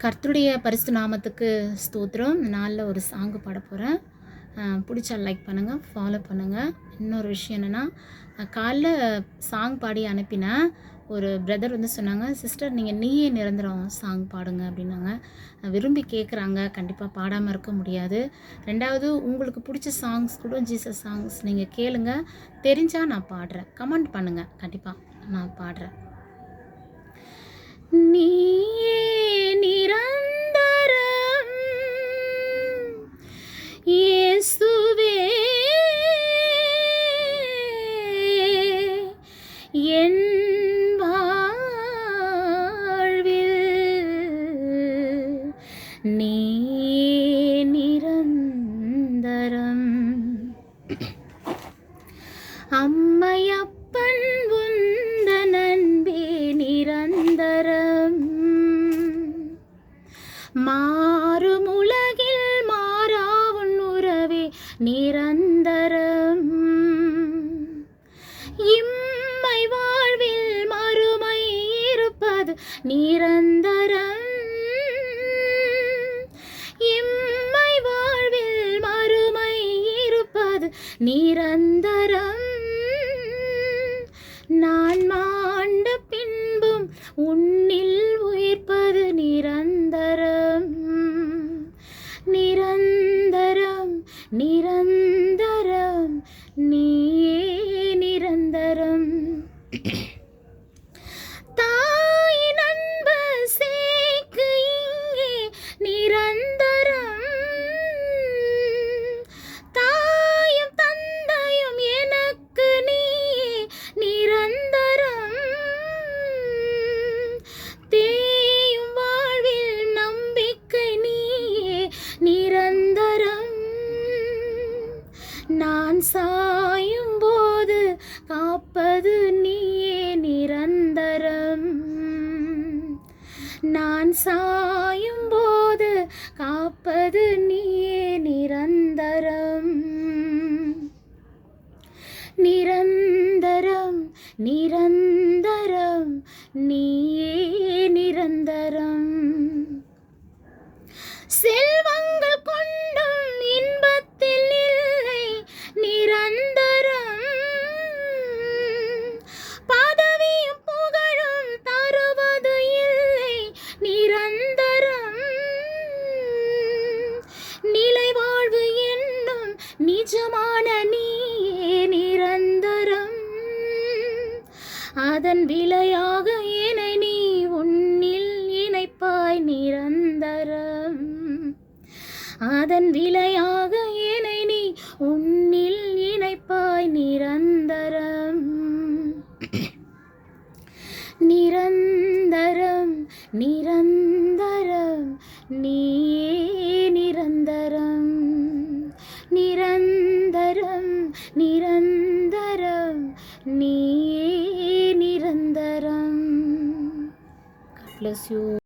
கர்த்தருடைய பரிசுத்த நாமத்துக்கு ஸ்தோத்திரம். இந்த நாளில் ஒரு சாங்கு பாட போகிறேன். பிடிச்சா லைக் பண்ணுங்கள், ஃபாலோ பண்ணுங்கள். இன்னொரு விஷயம் என்னென்னா, காலைல சாங் பாடி அனுப்பினேன். ஒரு பிரதர் வந்து சொன்னாங்க, சிஸ்டர் நீங்கள் நீயே நிரந்தரம் சாங் பாடுங்க அப்படின்னாங்க. விரும்பி கேட்குறாங்க, கண்டிப்பாக பாடாமல் இருக்க முடியாது. ரெண்டாவது, உங்களுக்கு பிடிச்ச சாங்ஸ் கூட ஜீசஸ் சாங்ஸ் நீங்கள் கேளுங்க. தெரிஞ்சால் நான் பாடுறேன், கமெண்ட் பண்ணுங்கள், கண்டிப்பாக நான் பாடுறேன். நீயே நிரந்தரம் இயேசுவே, என் வாழ்வில் நீயே நிரந்தரம். அம்மையப்பன் உந்தன் அன்பே நிரந்தரம். மாறும் உலகில் மாறா உன் உறவே நிரந்தரம். இம்மை வாழ்வில் மறுமை இருப்பது நிரந்தரம். இம்மை வாழ்வில் மறுமை இருப்பது நிரந்தரம். நான் மாண்ட பின்பும் உன்னில் உயிர்ப்பது நிரந்தரம். நிரந்தரம் நிரந்தரம் நீயே நிரந்தரம். தாயின் அன்பு சேக்கு இங்கே நிரந்தரம். தாயும் தந்தையும் எனக்கு நீயே நிரந்தரம். தேயும் வாழ்வில் நம்பிக்கை நீயே நிரந்தரம். நான் சாயும் போது காப்பது நீயே நிரந்தரம். நான் சாயும் போது காப்பது நீயே நிரந்தரம். நிரந்தரம் நிரந்தரம் நீயே நிரந்தரம். செல்வங்கள் கொண்டும் இன்பத்தில் இல்லை நிரந்தரம். பதவியும் புகழும் தருவது இல்லை நிரந்தரம். நிலை வாழ்வு என்னும் நிஜமான நீயே நிரந்தரம். அதன் விலையாக என்னை நீ உன்னில் இணைப்பாய் நிரந்தரம். அதன் விலையாக என்னை நீ உன்னில் இணைப்பாய் நிரந்தரம். நிரந்தரம் நிரந்தரம் நீயே நிரந்தரம். நிரந்தரம் நிரந்தரம் நீயே நிரந்தரம். God bless you.